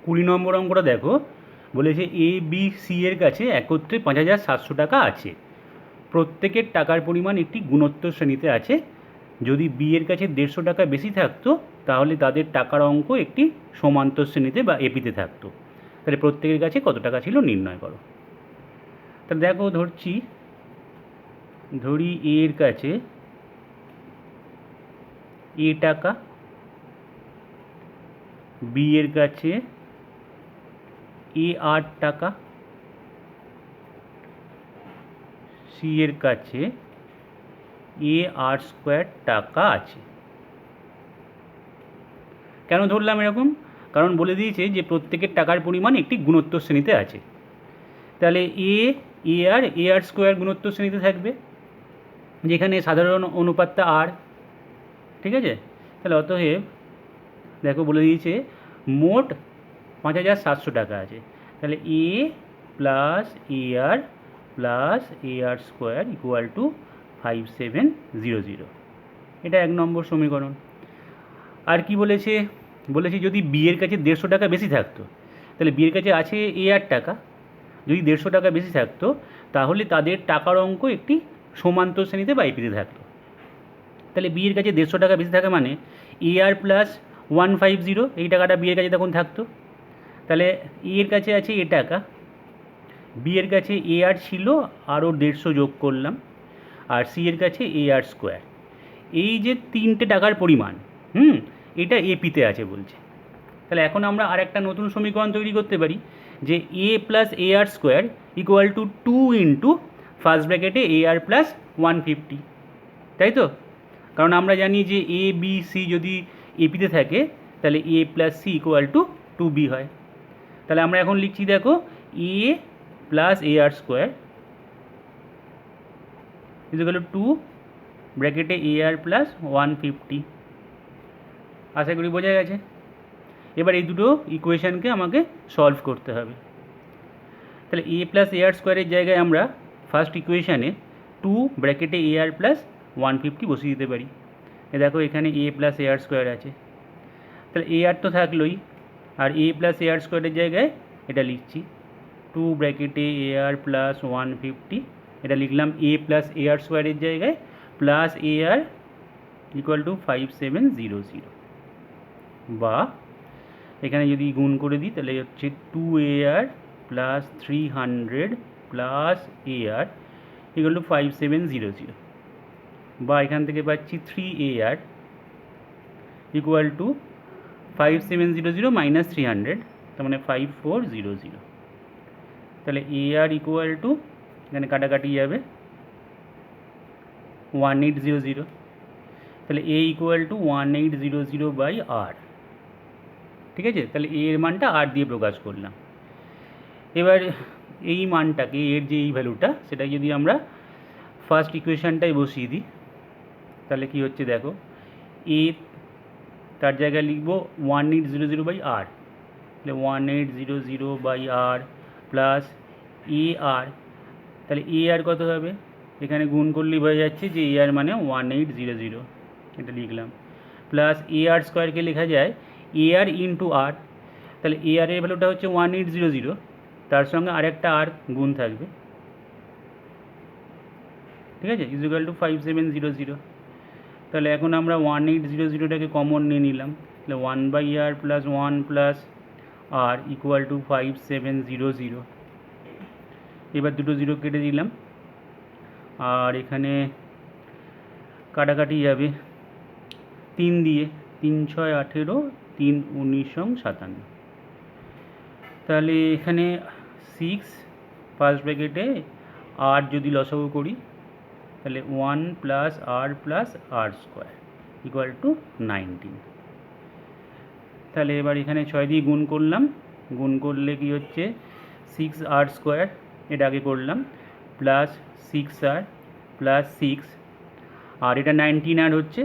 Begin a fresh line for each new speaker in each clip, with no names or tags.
20 নম্বর অঙ্কটা দেখো, বলেছে এ বি সি এর কাছে একত্রে 5,700 টাকা আছে। প্রত্যেকের টাকার পরিমাণ একটি গুণোত্তর শ্রেণীতে আছে। যদি বি এর কাছে 150 টাকা বেশি থাকতো তাহলে তাদের টাকার অঙ্ক একটি সমান্তর শ্রেণীতে বা এপিতে থাকতো। তাহলে প্রত্যেকের কাছে কত টাকা ছিল নির্ণয় করো। তাহলে দেখো, ধরি এ এর কাছে এ টাকা, বি এর কাছে এ 8 টাকা, সি এর কাছে এ 8² টাকা আছে। কেন ধরলাম এরকম? কারণ বলে দিয়েছে যে প্রত্যেকের টাকার পরিমাণ একটি গুণোত্তর শ্রেণীতে আছে। তাহলে এ আর স্কোয়ার গুণোত্তর শ্রেণীতে থাকবে, যেখানে সাধারণ অনুপাতটা আর। ঠিক আছে, তাহলে অতএব দেখো বলে দিয়েছে মোট 5,700 টাকা আছে। তাহলে a plus a r square equal to 5700। এটা 1 নম্বর সমীকরণ। আর কি বলেছে? বলেছে যদি বি এর কাছে 150 টাকা বেশি থাকতো, তাহলে বি এর কাছে আছে এ 8 টাকা, যদি 150 টাকা বেশি থাকতো তাহলে তাদের টাকার অঙ্ক একটি সমান্তর শ্রেণীতে বা এপিতে থাকতো। তাহলে বি এর কাছে 150 টাকা বেশি থাকা মানে এ আর প্লাস 150, এই টাকাটা বি এর কাছে তখন থাকতো। তাহলে এ এর কাছে আছে এ টাকা, বি এর কাছে এ আর ছিল, আরও 150 যোগ করলাম, আর সি এর কাছে এ আর স্কোয়ার। এই যে 3টে টাকার পরিমাণ, এটা এপিতে আছে বলছে। তাহলে এখন আমরা আর একটা নতুন সমীকরণ তৈরি করতে পারি যে a plus a r square equal to 2 into first ব্র্যাকেটে এ আর প্লাস 150, তাই তো? কারণ আমরা জানি যে এ বি সি যদি এপিতে থাকে তাহলে a plus c equal to 2b হয়। তাহলে আমরা এখন লিখছি, দেখো, a plus a r square equal to 2 ব্র্যাকেটে এ আর প্লাস 150। আশা করি বোঝা গেছে। এবার এই দুটো ইকুয়েশানকে আমাকে সলভ করতে হবে। তাহলে এ প্লাস এ আর স্কোয়ারের জায়গায় আমরা ফার্স্ট ইকুয়েশানে 2 ব্র্যাকেটে এ আর প্লাস 150 বসিয়ে দিতে পারি। দেখো এখানে এ প্লাস এ আর স্কোয়ার আছে, তাহলে এ আর তো থাকলোই, আর এ প্লাস এ আর স্কোয়ারের জায়গায় এটা লিখছি 2 ব্র্যাকেটে এ আর প্লাস 150, এটা লিখলাম এ প্লাস এ আর স্কোয়ারের জায়গায় plus a r equal to 5700, বা এখানে যদি গুণ করে দিই তাহলে হচ্ছে 2ar plus 300 plus ar equal to 5700, বা এখান থেকে পাচ্ছি 3ar ইকুয়াল টু 5700 মাইনাস 300, তার মানে 5400। তাহলে ar ইকুয়াল টু, এখানে কাটাকাটি যাবে, 1800। তাহলে a ইকুয়াল টু 1800 বাই আর। ঠিক আছে, তাহলে এ এর মানটা আর দিয়ে প্রকাশ করলাম। এবার এই মানটাকে, এর যে এই ভ্যালুটা, সেটা যদি আমরা ফার্স্ট ইকুয়েশানটাই বসিয়ে দিই তাহলে কি হচ্ছে দেখো, এ তার জায়গায় লিখব 1800 বাই আর, তাহলে 1800 বাই আর প্লাস এ আর, তাহলে এ আর কত হবে? এখানে গুণ করলেই বোঝা যাচ্ছে যে এ আর মানে 1800, এটা লিখলাম, প্লাস এ আর স্কোয়ারকে লেখা যায় এ আর ইন্টু আর, তাহলে এ আর এর ভ্যালুটা হচ্ছে 1800, তার সঙ্গে আরেকটা আর গুণ থাকবে। ঠিক আছে, ইকুয়াল টু 5700। তাহলে এখন আমরা 1800টাকে কমন নিয়ে নিলাম, তাহলে 1 by r plus 1 plus r equal to 5700। এবার দুটো জিরো কেটে দিলাম, আর এখানে কাটাকাটি যাবে 3 দিয়ে, 3 6 18, 3 19 57। তাহলে এখানে 6 ফার্স্ট ব্র্যাকেটে আর যদি লসাগু করি তাহলে 1 plus r square equal to 19। তাহলে এবার এখানে 6 দিয়ে গুণ করলাম, গুণ করলে কি হচ্ছে 6r স্কোয়ার, এটা আগে করলাম, প্লাস 6r প্লাস 6, আর এটা 19r হচ্ছে,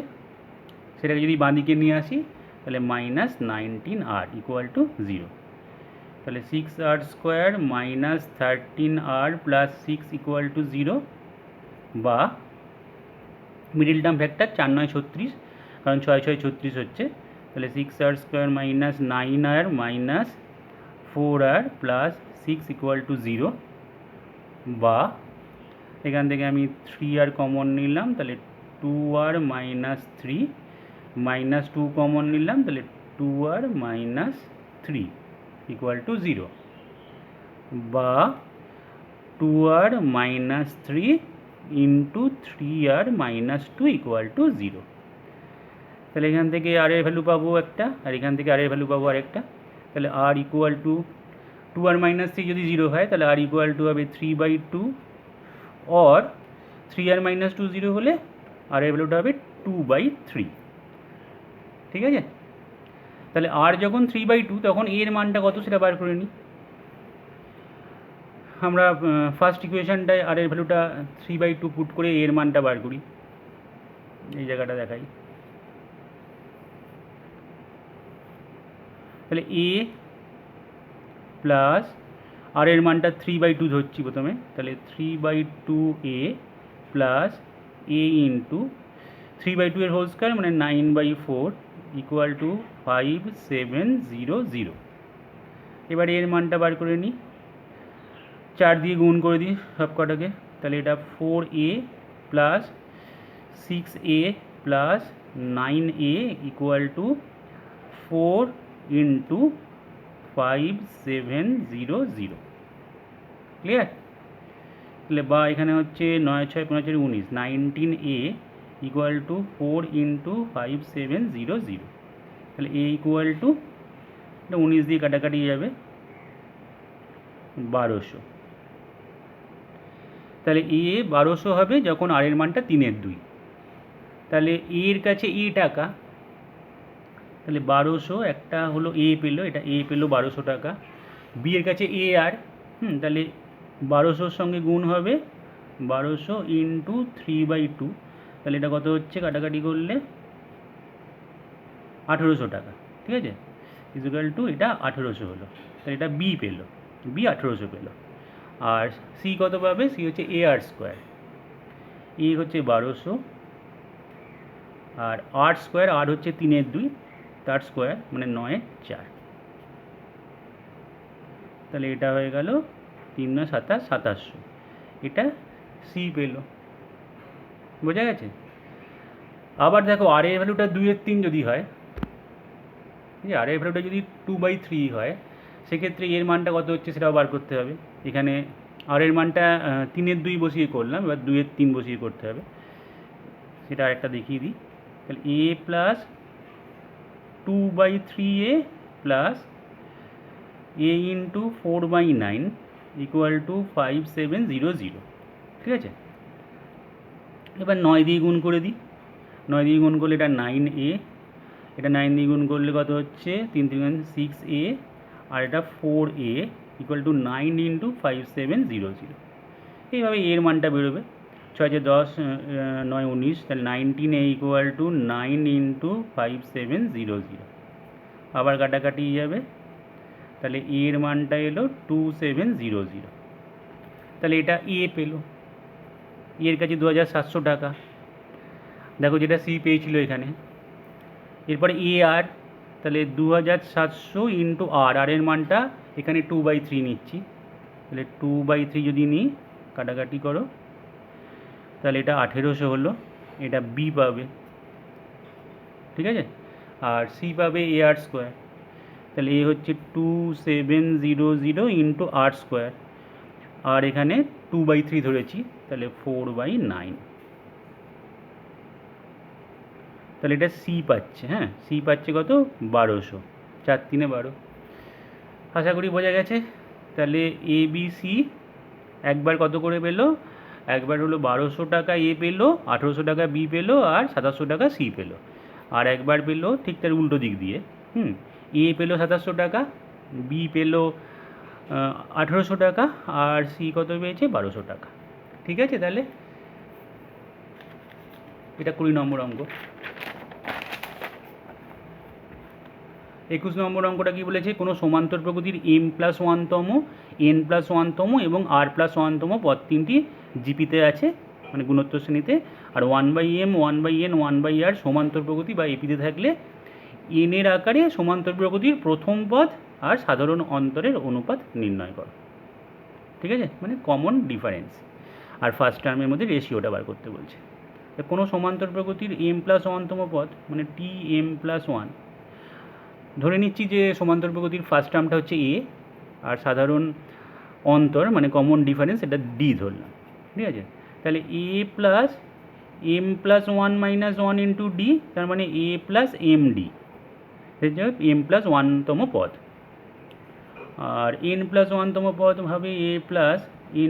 সেটাকে যদি বাঁদিকে নিয়ে আসি তাহলে মাইনাস 19r ইকুয়াল টু 0। তাহলে 6r square minus 13r plus 6 equal to 0, বা মিডিল টার্ম ফ্যাক্টর 4 9 36, কারণ 6 6 36 হচ্ছে, তাহলে 6r square minus 9r minus 4r plus 6 equal to 0, বা এখান থেকে আমি 3r কমন নিলাম, তাহলে 2r মাইনাস 3 মাইনাস 2 কমন নিলাম, তাহলে 2r মাইনাস 3 ইকুয়াল টু 0, বা 2r minus 3 into 3r minus 2 equal to 0। তাহলে এখান থেকে আর এর ভ্যালু পাবো একটা, আর এখান থেকে আর এর ভ্যালু পাবো আরেকটা। তাহলে আর ইকুয়াল টু 2r মাইনাস 3 যদি 0 হয় তাহলে আর ইকুয়াল টু হবে 3/2, অর 3r মাইনাস 2 0 হলে আর এর ভ্যালুটা হবে 2/3। ঠিক আছে, তাহলে আর যখন 3/2 তখন এর মানটা কত সেটা বার করে নিই। আমরা ফার্স্ট ইকুয়েশনটায় আর এর ভ্যালুটা 3/2 পুট করে এর মানটা বার করি, এই জায়গাটা দেখাই। তাহলে এ প্লাস আর এর মানটা 3/2 ধরছি প্রথমে, তাহলে 3/2a প্লাস এ ইন্টু 3/2 এর হোল স্কোয়ার মানে 9/4 ইকুয়াল টু 5700। এবার এর মানটা বার করে নিই, 4 দিয়ে গুণ করে দিই সব কটাকে, তাহলে এটা 4a plus 6a plus 9a equal to 4 into 5700। Clear? তাহলে বা এখানে হচ্ছে 9 6 15 19, 19a ইকুয়াল টু 4 ইন্টু 5700। তাহলে এ ইকুয়াল টু, এটা 19 দিয়ে কাটাকাটি যাবে, 1200। তাহলে এ 1200 হবে যখন আর এর মানটা 3/2। তাহলে এর কাছে এ টাকা, তাহলে 1200 একটা হলো এ পেলো, এটা এ পেলো 1200 টাকা। বি এর কাছে এ আর, তাহলে 1200-র সঙ্গে গুণ হবে 1200 ইন্টু 3/2, তাহলে এটা কত হচ্ছে কাটাকাটি করলে 1800 টাকা। ঠিক আছে, ইকুয়াল টু এটা 1800 হলো, তাহলে এটা বি পেলো, বি 1800 পেলো। আর সি কত পাবে? সি হচ্ছে এ আর স্কোয়ার, এ হচ্ছে 1200 আর আর স্কোয়ার, আর হচ্ছে 3/2, তার স্কোয়ার মানে 9 4। তাহলে এটা হয়ে গেল 3 9 27 2700, এটা সি পেলো। বোঝা গেছে? আবার দেখো আর এর ভ্যালুটা 2/3 যদি হয়, আর এর ভ্যালুটা যদি 2/3 হয়, সেক্ষেত্রে এর মানটা কত হচ্ছে সেটাও বার করতে হবে। এখানে আর এর মানটা 3/2 বসিয়ে করলাম, এবার 2/3 বসিয়ে করতে হবে, সেটা আরেকটা দেখিয়ে দিই। তাহলে a plus 2/3a plus a into 4/9 equal to 5700। ঠিক আছে, এবার 9 দিয়ে গুণ করে দিই, 9 দিয়ে গুণ করলে এটা 9a, এটা 9 দিয়ে গুণ করলে কত হচ্ছে 3 3 6a, আর এটা 4a ইকুয়াল টু 9 ইন্টু 5700। এইভাবে এর মানটা বেরোবে। 6 10 9 19, তাহলে 19a ইকুয়াল টু 9 ইন্টু 5700। আবার কাটাকাটি যাবে, তাহলে এর মানটা এলো 2700। তাহলে এটা এ পেলো, এর কাছে 2700 টাকা। দেখো যেটা সি পেয়েছিল এখানে। এরপরে এ আর, তাহলে 2700 ইন্টু আর, আর এর মানটা এখানে 2/3 নিচ্ছি, তাহলে 2/3 যদি নিই কাটাকাটি করো, তাহলে এটা 1800 হলো, এটা বি পাবে। ঠিক আছে, আর সি পাবে এ আর স্কোয়ার, তাহলে এ হচ্ছে 2700 ইন্টু আর স্কোয়ার, আর এখানে 2/3 ধরেছি, তাহলে 4/9। তাহলে এটা সি পাচ্ছে, হ্যাঁ সি পাচ্ছে কত 1200, 4 3 12। আশা করি বোঝা গেছে। তাহলে এ বি সি একবার কত করে পেলো? একবার হলো 1200 টাকা এ পেলো, 1800 টাকা বি পেলো, আর 2700 টাকা সি পেলো। আর একবার পেলো ঠিক তার উল্টো দিক দিয়ে, এ পেলো 2700 টাকা, বি পেলো 1800 টাকা, আর সি কত পেয়েছে 1200 টাকা। ঠিক আছে, তাহলে এটা 20 নম্বর অঙ্ক। 21 নম্বর অঙ্কটা কি বলেছে? কোনো সমান্তর প্রকৃতির m+1তম, n+1তম এবং r+1তম পদ তিনটি জিপিতে আছে, মানে গুণোত্তর শ্রেণীতে। আর 1/m 1/n 1/r সমান্তর প্রকৃতি বা এপিতে থাকলে n এর আকারে সমান্তর প্রকৃতির প্রথম পদ আর সাধারণ অন্তরের অনুপাত নির্ণয় করো। ঠিক আছে, মানে কমন ডিফারেন্স। আর ফার্স্ট টার্মের মধ্যে রেশিওটা বার করতে বলছে। কোনো সমান্তর প্রগতির m+1তম পদ মানে Tm+1, ধরে নিচ্ছি যে সমান্তর প্রগতির ফার্স্ট টার্মটা হচ্ছে এ, আর সাধারণ অন্তর মানে কমন ডিফারেন্স এটা ডি ধরলাম। ঠিক আছে, তাহলে a plus m+1 - 1 into D, তার মানে এ প্লাস এম ডি, m+1তম পদ। আর n+1তম পদ হবে এ প্লাস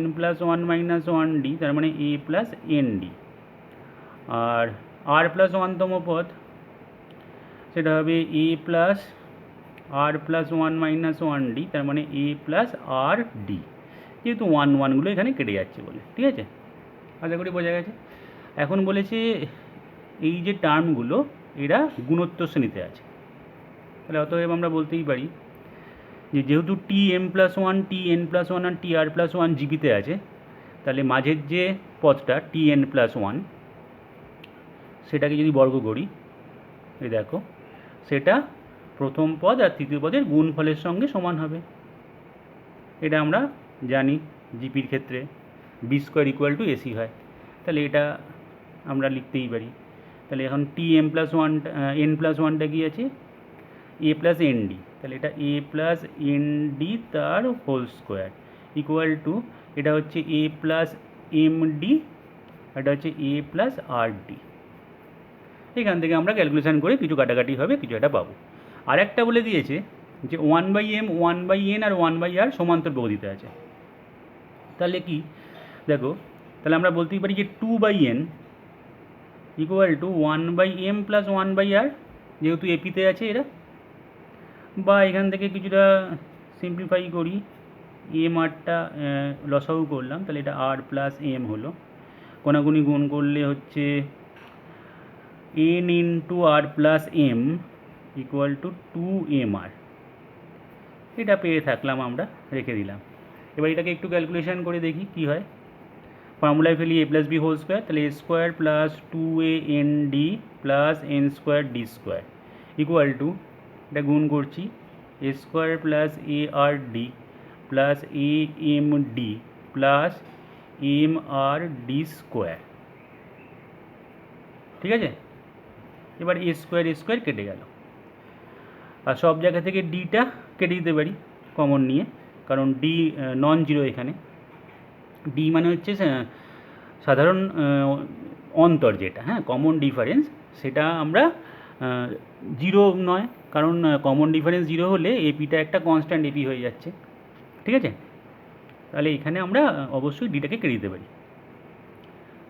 n+1 - 1 ডি, তার মানে এ প্লাস এন ডি। আর r+1তম পদ সেটা হবে এ প্লাস r+1 - 1 ডি, তার মানে এ প্লাস আর ডি, যেহেতু 1 এখানে কেটে যাচ্ছে বলে। ঠিক আছে, আশা করি বোঝা গেছে। এখন বলেছে এই যে টার্মগুলো এরা গুণোত্তর শ্রেণীতে আছে, তাহলে অতএব আমরা বলতেই পারি যে যেহেতু Tm+1 Tn+1 আর Tr+1 জিপিতে আছে, তাহলে মাঝের যে পদটা Tn+1 সেটাকে যদি বর্গ করি, এই দেখো সেটা প্রথম পদ আর তৃতীয় পদের গুণফলের সঙ্গে সমান হবে। এটা আমরা জানি জিপির ক্ষেত্রে b² = ac হয়, তাহলে এটা আমরা লিখতেই পারি। তাহলে এখন Tm+1 n+1টা কি আছে, এ প্লাস এন ডি, তাহলে এটা এ প্লাস এন ডি তার হোল স্কোয়ার ইকুয়াল টু, এটা হচ্ছে এ প্লাস এম ডি, এটা হচ্ছে এ প্লাস আর ডি। এখান থেকে আমরা ক্যালকুলেশন করে কিছু কাটাকাটি হবে, কিছু একটা পাবো। আর একটা বলে দিয়েছে যে 1/m 1/n আর 1/r সমান্তর প্রগতিতে আছে। তাহলে কি দেখো, তাহলে আমরা বলতেই পারি যে 2/n equal to 1/m plus 1/r, যেহেতু এপিতে আছে এরা। বা এখান থেকে কিছুটা সিম্পলিফাই করি, এম আরটা লসাগু করলাম, তাহলে এটা আর প্লাস এম হলো, কোনাগুনি গুণ করলে হচ্ছে n into r plus m equal to 2mr। এটা পেয়ে থাকলাম, আমরা রেখে দিলাম। এবার এটাকে একটু ক্যালকুলেশন করে দেখি কি হয়। ফর্মুলায় ফেলি a + b হোল স্কোয়ার, তাহলে a² plus 2and plus n² d² equal to, এটা গুণ করছি, a² plus r d plus m d plus m r d²। ঠিক আছে, এবার a² কেটে গেল, আর সব জায়গা থেকে ডিটা কেটে দিতে পারি কমন নিয়ে, কারণ ডি নন জিরো এখানে। ডি মানে হচ্ছে সাধারণ অন্তর যেটা, হ্যাঁ কমন ডিফারেন্স, সেটা আমরা জিরো নয়, কারণ কমন ডিফারেন্স জিরো হলে এপিটা একটা কনস্ট্যান্ট এপি হয়ে যাচ্ছে। ঠিক আছে, তাহলে এখানে আমরা অবশ্যই ডিটাকে কেটে দিতে পারি।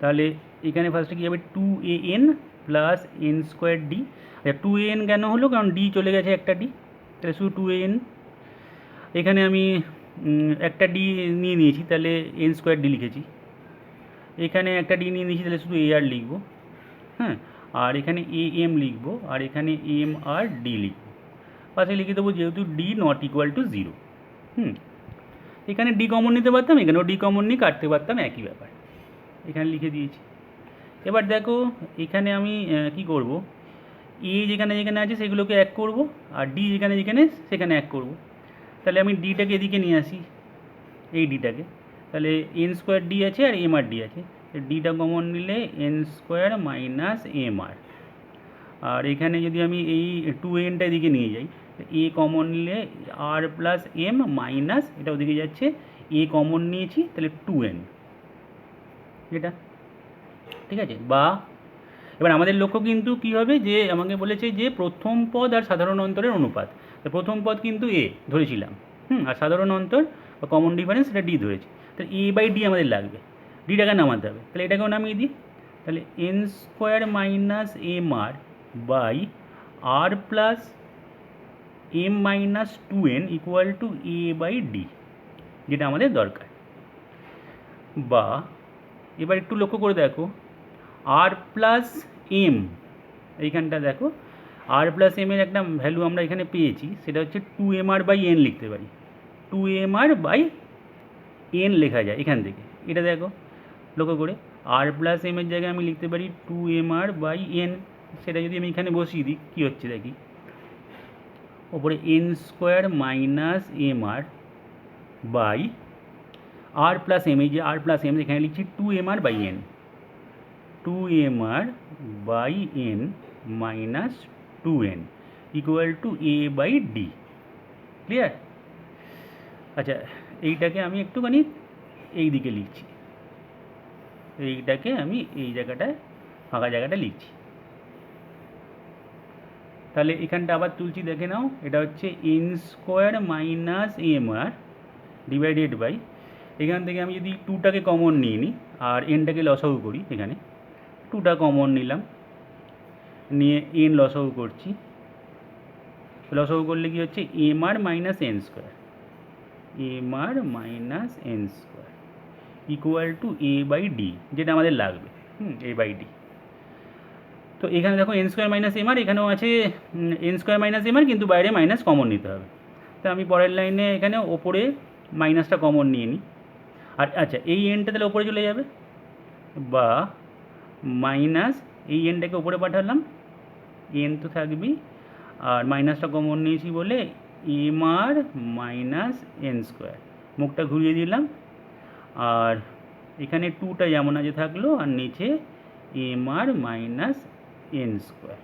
তাহলে এখানে ফার্স্টে কী হবে, 2an plus n² D. 2an কেন হলো, কারণ ডি চলে গেছে একটা ডি, তাহলে শুধু 2an। এখানে আমি একটা ডি নিয়ে নিয়েছি, তাহলে n² ডি লিখেছি। এখানে একটা ডি নিয়ে নিয়েছি, তাহলে শুধু আর লিখবো, হ্যাঁ। আর এখানে am লিখবো, আর এখানে এম আর ডি লিখবো। পাশে লিখে দেবো যেহেতু ডি নট ইকুয়াল টু 0। এখানে ডি কমন নিতে পারতাম, এখানেও ডি কমন নিয়ে কাটতে পারতাম, একই ব্যাপার। এখানে লিখে দিয়েছি। এবার দেখো এখানে আমি কি করব, এ যেখানে যেখানে আছে সেগুলোকে এক করব, আর ডি যেখানে যেখানে সেখানে এক করব। তাহলে আমি ডিটাকে এদিকে নিয়ে আসি, এই ডিটাকে, তাহলে n² ডি আছে আর এম আর ডি আছে, ডিটা কমন নিলে n² মাইনাস এম আর। আর এখানে যদি আমি এই 2nটা এদিকে নিয়ে যাই, এ কমন নিলে আর প্লাস এম মাইনাস, এটা ওদিকে যাচ্ছে, এ কমন নিয়েছি, তাহলে 2n এটা। ঠিক আছে, বা এবার আমাদের লক্ষ্য কিন্তু কী হবে, যে আমাকে বলেছে যে প্রথম পদ আর সাধারণ অন্তরের অনুপাত। প্রথম পদ কিন্তু এ ধরেছিলাম, আর সাধারণ অন্তর বা কমন ডিফারেন্স সেটা ডি ধরেছি, তাহলে a/d আমাদের লাগবে, ডিটাকে নামাতে হবে, তাহলে এটাকেও নামিয়ে দিই। তাহলে n² minus m r by r plus m minus 2n equal to a/d, যেটা আমাদের দরকার। বা এবার একটু লক্ষ্য করে দেখো, আর প্লাস এম, এইখানটা দেখো আর প্লাস এমের একটা ভ্যালু আমরা এখানে পেয়েছি, সেটা হচ্ছে 2mr/n লিখতে পারি, 2mr/n লেখা যায় এখান থেকে। এটা দেখো লক্ষ্য করে, আর প্লাস এমের জায়গায় আমি লিখতে পারি 2mr/n। সেটা যদি আমি এখানে বসিয়ে দিই কী হচ্ছে দেখি, ওপরে n square minus m r by r plus m, এই যে আর প্লাস এম এখানে লিখছি 2mr by n, 2mr by n minus 2n equal to a by d. Clear? আচ্ছা, এইটাকে আমি একটুখানি এই দিকে লিখছি, এইটাকে আমি এই জায়গাটায় ফাঁকা জায়গাটা লিখছি। তাহলে এখানটা আবার তুলছি, দেখে নাও, এটা হচ্ছে n square minus m r divided by, এখান থেকে আমি যদি 2টাকে কমন নিয়ে নিই আর এনটাকে লসাগু করি, এখানে 2টা কমন নিলাম, নিয়ে এন লসাগু করছি, লসাগু করলে কি হচ্ছে m r minus n square, m r minus n square equal to a by d, যেটা আমাদের লাগবে, এ বাই ডি। তো এখানে দেখো n square minus m r, এখানেও আছে n square minus m r, কিন্তু বাইরে মাইনাস কমন নিতে হবে। তো আমি পরের লাইনে এখানে ওপরে মাইনাসটা কমন নিয়ে নিই, আর আচ্ছা এই এনটা তাহলে ওপরে চলে যাবে, বা মাইনাস এই এনটাকে ওপরে পাঠালাম, এন তো থাকবেই, আর মাইনাসটা কমন নিয়েছি বলে M r minus n square, মুখটা ঘুরিয়ে দিলাম, আর এখানে 2টা যেমন আছে থাকলো, আর নিচে m r minus n square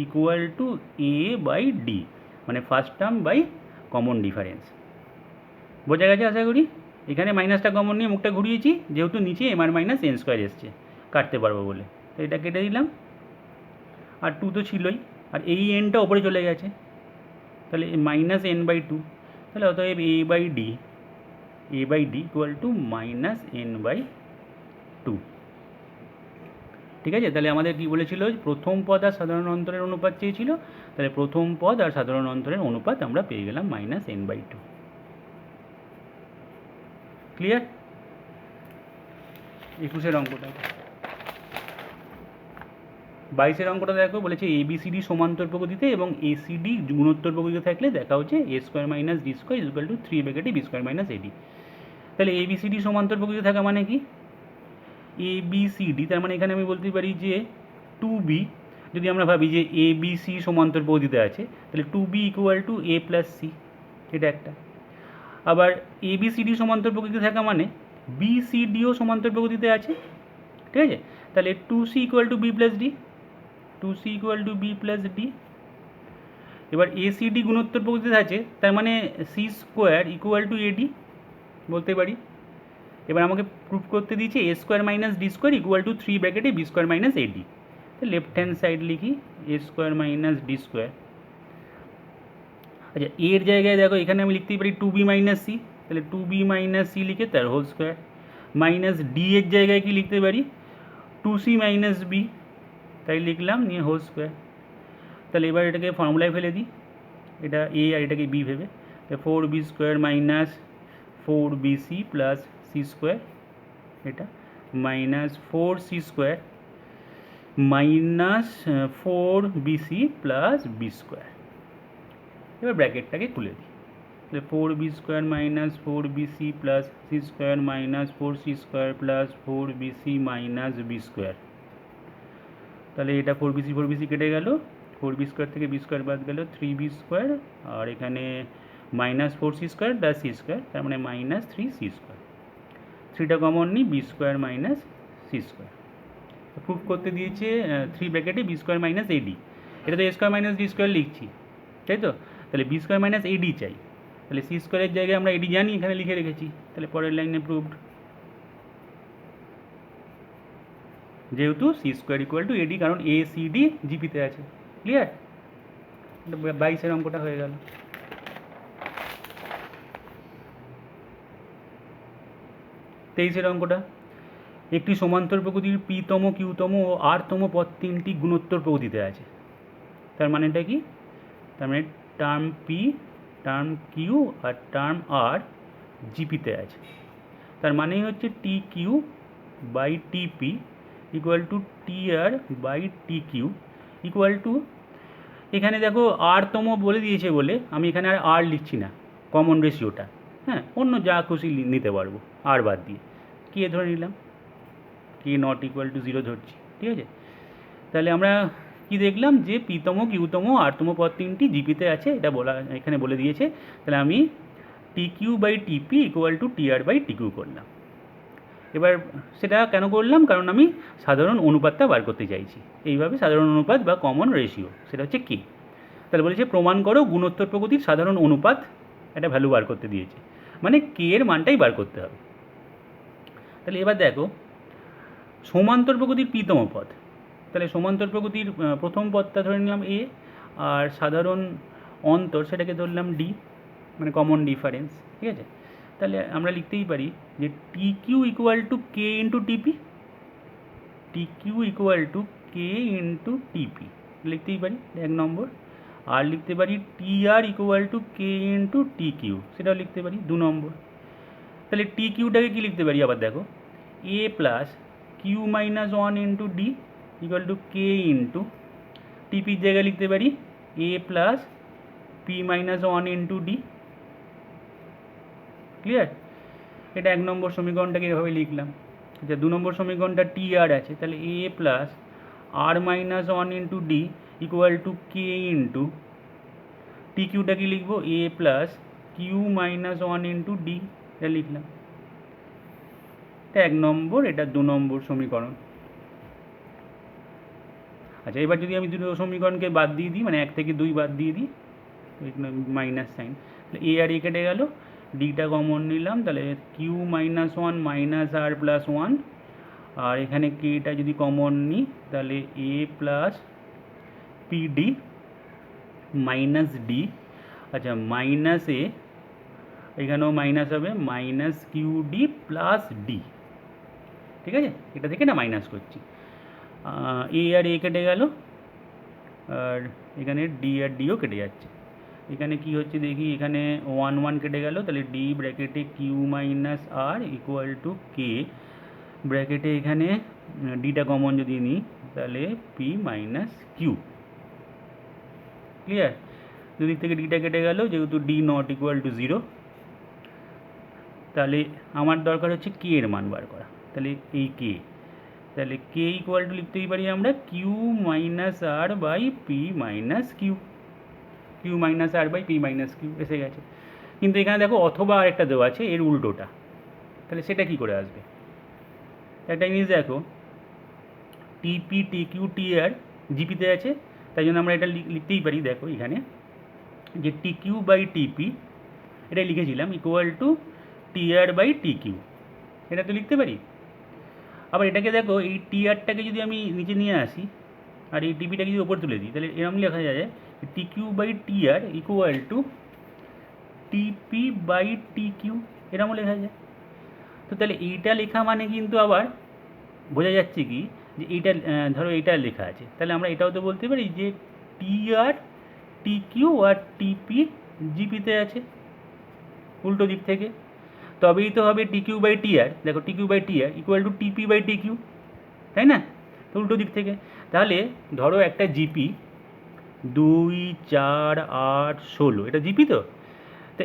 equal to a by d, মানে first term by common difference. বোঝা গেছে আশা করি? এখানে মাইনাসটা কমন নিয়ে মুখটা ঘুরিয়েছি, যেহেতু নিচে m r minus n square এসছে, কাটতে পারবো বলে, তো এটা কেটে দিলাম, আর 2 তো ছিলই, আর এই এনটা ওপরে চলে গেছে, তাহলে মাইনাস এন বাই 2, তাহলে অতএব a by d equal to minus n by 2। ঠিক আছে? তাহলে আমাদের কী বলেছিল, প্রথম পদ আর সাধারণ অন্তরের অনুপাত চেয়েছিল, তাহলে প্রথম পদ আর সাধারণ অন্তরের অনুপাত আমরা পেয়ে গেলাম মাইনাস এন বাই 2। ক্লিয়ার? 21 অঙ্কটা। 22 অঙ্কটা দেখো, বলেছে এবিসিডি সমান্তর প্রকৃতিতে এবং এসিডি গুণোত্তর প্রকৃতিতে থাকলে দেখা হচ্ছে a square minus d square equal to 3 ব্র্যাকেটে বি স্কোয়ার মাইনাস এডি। তাহলে এবিসিডি সমান্তর প্রকৃতিতে থাকা মানে কি, এবিসিডি, তার মানে এখানে আমি বলতে পারি যে 2b, যদি আমরা ভাবি যে এবিসি সমান্তর প্রকৃতিতে আছে, তাহলে 2b equal to a plus c, এটা একটা। আবার এবিসিডি সমান্তর প্রকৃতিতে থাকা মানে বিসিডিও সমান্তর প্রকৃতিতে আছে, ঠিক আছে? তাহলে 2c equal to b plus d, 2c equal to b plus d. এবার এসিডি গুণোত্তর প্রকৃতিতে আছে, তার মানে c square equal to a d বলতে পারি। এবার আমাকে প্রুফ করতে দিয়েছে a square minus d square equal to 3 ব্র্যাকেটে বি স্কোয়ার মাইনাস এডি। তো লেফট হ্যান্ড সাইড লিখি এ স্কোয়ার মাইনাস ডি স্কোয়ার। আচ্ছা, এর জায়গায় দেখো এখানে আমি লিখতেই পারি 2b মাইনাস সি, তাহলে 2b মাইনাস সি লিখে তার হোল স্কোয়ার, মাইনাস ডি এর জায়গায় কি লিখতে পারি 2c মাইনাস বি, তাই লিখলাম, নিয়ে হোল স্কোয়ার। তাহলে এবার এটাকে ফর্মুলায় ফেলে দিই, এটা এ আর এটাকে বি ভেবে, 4b square minus 4bc plus c square, এটা minus 4c square minus 4bc plus b square. এবার ব্র্যাকেটটাকে খুলে দিই, তাহলে 4b square minus 4bc plus c square minus 4c square plus 4bc minus b square. তাহলে এটা 4bc কেটে গেল, 4b স্কোয়ার থেকে বি স্কোয়ার বাদ গেল, 3b স্কোয়ার, আর এখানে minus 4c square plus c square, তার মানে মাইনাস 3c স্কোয়ার। 3টা কমন নিই, b square minus c square. Proof করতে দিয়েছে 3 ব্র্যাকেটে বি স্কোয়ার মাইনাস এডি, এটা তো এ স্কোয়ার মাইনাস ডি স্কোয়ার লিখছি, তাই তো? তাহলে বি স্কোয়ার মাইনাস এডি চাই, তাহলে সি স্কোয়ারের জায়গায় আমরা এডি জানি, এখানে লিখে রেখেছি, তাহলে পরের লাইনে প্রুফড, যেহেতু সি স্কোয়ার ইকুয়াল টু এডি, কারণ এ সি ডি জিপিতে আছে। ক্লিয়ার? 22 অঙ্কটা হয়ে গেল। 23 অঙ্কটা, একটি সমান্তর প্রকৃতির পিতম কিউতম ও আরতম পদ 3টি গুণোত্তর প্রকৃতিতে আছে। তার মানেটা কি? তার মানে টার্ম পি, টার্ম কিউ আর টার্ম আর জিপিতে আছে। তার মানেই হচ্ছে t q by t p equal to t r by t q equal to, এখানে দেখো আরতম বলে দিয়েছে বলে আমি এখানে আর আর লিখছি না, কমন রেশিওটা, হ্যাঁ, অন্য যা খুশি নিতে পারবো আর বাদ দিয়ে, কে ধরে নিলাম, কে নট ইকুয়াল টু 0 ধরছি, ঠিক আছে? তাহলে আমরা কী কি দেখলাম যে পিতম কিউতম আরতম পদ তিনটি জিপিতে আছে, এটা বলা এখানে বলে দিয়েছে। তাহলে আমি t q by t p equal to t r by t q করলাম। এবার সেটা কেন করলাম, কারণ আমি সাধারণ অনুপাতটা বার করতে চাইছি। এইভাবে সাধারণ অনুপাত বা কমন রেশিও, সেটা হচ্ছে কে। তাহলে বলেছে প্রমাণ করো গুণোত্তর প্রকৃতির সাধারণ অনুপাত, একটা ভ্যালু বার করতে দিয়েছে, মানে কে এর মানটাই বার করতে হবে। তাহলে এবার দেখো সমান্তর প্রকৃতির পিতম পদ, তাহলে সমান্তর প্রকৃতির প্রথম পদটা ধরে নিলাম এ, আর সাধারণ অন্তর সেটাকে ধরলাম ডি, মানে কমন ডিফারেন্স, ঠিক আছে। তাহলে আমরা লিখতেই পারি যে t q equal to k into t p, t q equal to k into t p লিখতেই পারি 1 নম্বর। আর লিখতে পারি t r equal to k into t q, সেটাও লিখতে পারি 2 নম্বর। তাহলে টি কিউটাকে কী লিখতে পারি আবার দেখো, a plus q minus 1 into d equal to k into টিপির জায়গায় লিখতে পারি a plus p minus 1 into d. Clear? এটা 1 নম্বর সমীকরণটাকে এভাবে লিখলাম। আচ্ছা 2 নম্বর সমীকরণটা টি আর আছে, তাহলে a plus r minus 1 into d equal to k into t কিউটা কি লিখবো, a plus q minus 1 into d, এটা লিখলাম। এটা 1 নম্বর, এটা 2 নম্বর সমীকরণ। আচ্ছা এবার যদি আমি দুটো সমীকরণকে বাদ দিয়ে দিই, মানে 1 থেকে 2 বাদ দিয়ে দিই, মাইনাস সাইন, তাহলে এ আর এ কেটে গেল, ডিটা কমন নিলাম, তাহলে q minus 1 minus r plus 1, আর এখানে কেটা যদি কমন নিই তাহলে a plus p d minus d, আচ্ছা মাইনাস এ, এখানেও মাইনাস হবে, minus q d plus d, ঠিক আছে। এটা থেকে না মাইনাস করছি, এ আর এ কেটে গেল, আর এখানে ডি আর ডিও কেটে যাচ্ছে। এখানে কি হচ্ছে দেখি, এখানে 1 1 কেটে গেল, তাহলে ডি ব্র্যাকেটে q minus r equal to k ব্র্যাকেটে, এখানে ডিটা কমন যদি নিই তাহলে পি মাইনাস কিউ। ক্লিয়ার? দুদিক থেকে ডিটা কেটে গেল, যেহেতু ডি নট ইকুয়াল টু 0, তাহলে আমার দরকার হচ্ছে কে এর মান বার করা। তাহলে এই কে, তাহলে কে ইকুয়াল টু লিখতেই পারি আমরা q minus r by p minus q, q minus r by p minus q এসে গেছে। কিন্তু এখানে দেখো অথবা আরেকটা দেওয়া আছে এর উল্টোটা, তাহলে সেটা কি করে আসবে? একটা জিনিস দেখো, টিপি টি কিউ টি আর জিপিতে আছে, তাই জন্য আমরা এটা লিখতেই পারি, দেখো এখানে যে টি কিউ বাই টিপি, এটাই লিখেছিলাম, equal to t r by t q, এটা তো লিখতে পারি। আবার এটাকে দেখো, এই টি আরটাকে যদি আমি নিচে নিয়ে আসি আর এই টিপিটাকে যদি ওপর তুলে দিই, তাহলে এরকম লেখা যায় t q by t r equal to t p by t q, এরকমও লেখা যায়। তো তাহলে এইটা লেখা মানে কিন্তু আবার বোঝা যাচ্ছে কি, যে এইটা ধরো এইটা লেখা আছে, তাহলে আমরা এটাও তো বলতে পারি যে টি আর টি কিউ আর টিপি জিপিতে আছে উল্টো দিক থেকে, তবেই তো হবে টি কিউ বাই টি আর। দেখো t q by t r equal to t p by t q, তাই না? তো উল্টো দিক থেকে, তাহলে ধরো একটা জিপি 2 4 8 16, এটা জিপি তো, তা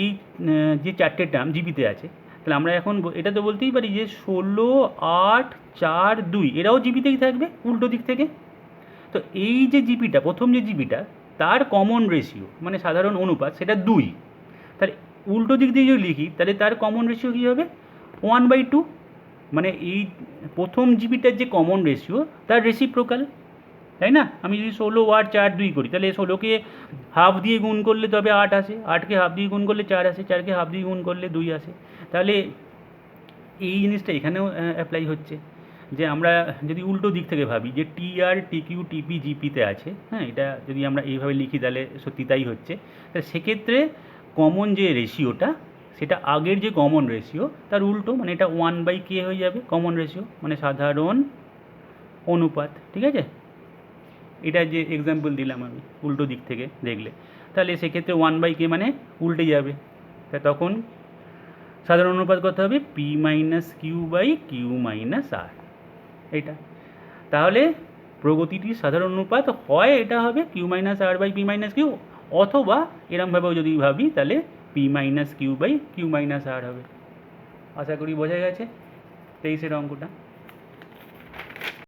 এই যে 4টে টার্ম জিপিতে আছে, তাহলে আমরা এখন এটা তো বলতেই পারি যে 16 8 4 2 এরাও জিপিতেই থাকবে উল্টো দিক থেকে। তো এই যে জিপিটা, প্রথম যে জিপিটা, তার কমন রেশিও মানে সাধারণ অনুপাত সেটা 2, তাহলে উল্টো দিক দিয়ে যদি লিখি তাহলে তার কমন রেশিও কী হবে, 1/2, মানে এই প্রথম জিপিটার যে কমন রেশিও তার রেসিপ্রোকাল, তাই না? আমি যদি 16 8 4 2 করি, তাহলে 16কে হাফ দিয়ে গুণ করলে তবে 8 আসে, 8কে হাফ দিয়ে গুণ করলে 4 আসে, 4কে হাফ দিয়ে গুণ করলে 2 আসে। তাহলে এই জিনিসটা এখানেও অ্যাপ্লাই হচ্ছে, যে আমরা যদি উল্টো দিক থেকে ভাবি যে টি আর টি কিউ টিপি জিপিতে আছে, হ্যাঁ, এটা যদি আমরা এইভাবে লিখি তাহলে সত্যি তাই হচ্ছে। তাহলে সেক্ষেত্রে কমন যে রেশিওটা, সেটা আগের যে কমন রেশিও তার উল্টো, মানে এটা 1/k হয়ে যাবে কমন রেশিও, মানে সাধারণ অনুপাত, ঠিক আছে। এটা যে এক্সাম্পল দিলাম আমি উল্টো দিক থেকে দেখলে, তাহলে সেক্ষেত্রে 1/k মানে উল্টে যাবে, তা তখন সাধারণ অনুপাত কত হবে, p minus q by q minus r, এইটা। তাহলে প্রগতিটির সাধারণ অনুপাত হয় এটা হবে q minus r by p minus q, অথবা এরমভাবেও যদি ভাবি তাহলে p minus q by q minus r হবে। আশা করি বোঝা গেছে 23-এর অঙ্কটা।